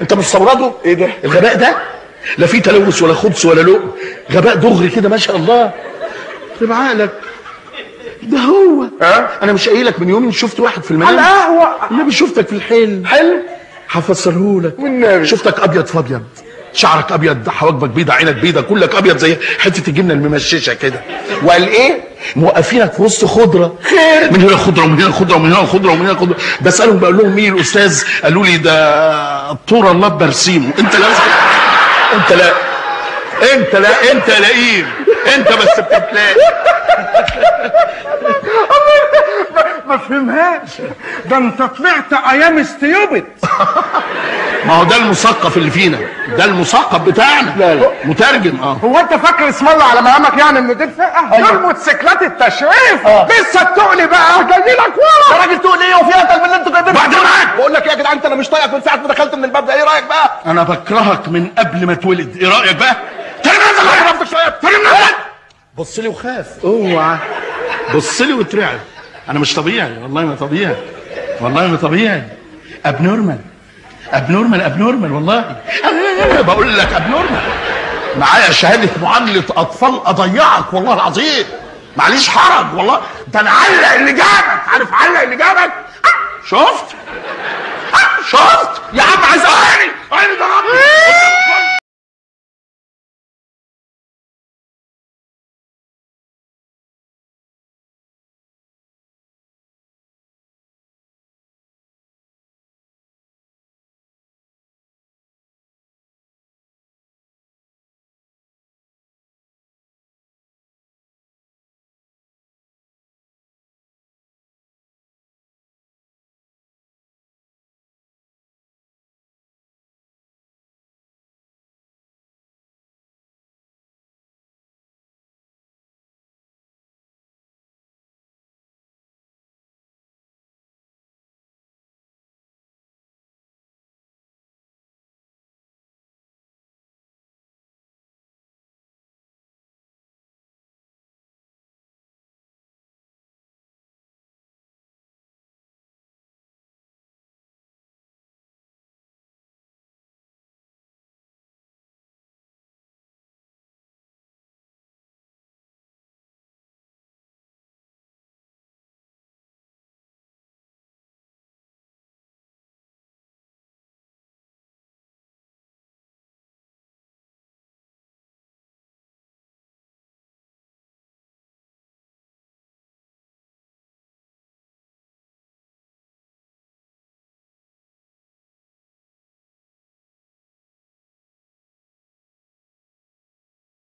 انت مستورده؟ ايه ده؟ الغباء ده لا فيه تلوث ولا خبث ولا لقم، غباء دغري كده ما شاء الله. طيب عقلك ده هو. انا مش قايلك من يومين شفت واحد في المنام على القهوه؟ النبي شفتك في الحلم. حلم؟ هفسرهولك والنبي. شفتك ابيض في ابيض، شعرك ابيض، حواجبك بيضه، عينك بيضه، كلك ابيض زي حته الجبنه الممششه كده. وقال ايه؟ موقفينك في وسط خضره، خير؟ من هنا خضره ومن هنا خضره ومن هنا خضره ومن هنا خضره. بسالهم بقول لهم مين الاستاذ؟ قالوا لي ده طور الله برسيمه. انت لا انت لئيم، انت بس بتتلاقي. ما فهمهاش، ده انت طلعت ايام استيوبت. ما هو ده المثقف اللي فينا، ده المثقف بتاعنا. لا مترجم. هو انت فاكر اسم الله على مقامك يعني ان دي الفئه؟ دول موتوسيكلات التشريف. لسه التقل بقى جاي لك ورا. يا راجل تقل ايه وفي اتقل من اللي انتوا جايبينه؟ بعد معاك بقول لك ايه يا جدعان، انت انا مش طايقك من ساعه ما دخلت من الباب ده. ايه رايك بقى؟ انا بكرهك من قبل ما اتولد. ايه رايك بقى؟ بص لي وخاف، اوعى بص لي وترعب. انا مش طبيعي، والله ما طبيعي، والله ما طبيعي. ابنورمال والله. بقول لك ابنورمال. معايا شهاده معامله اطفال اضيعك والله العظيم. معليش حرج والله. ده انا علق اللي جابك. عارف علق اللي جابك؟ شفت يا عم؟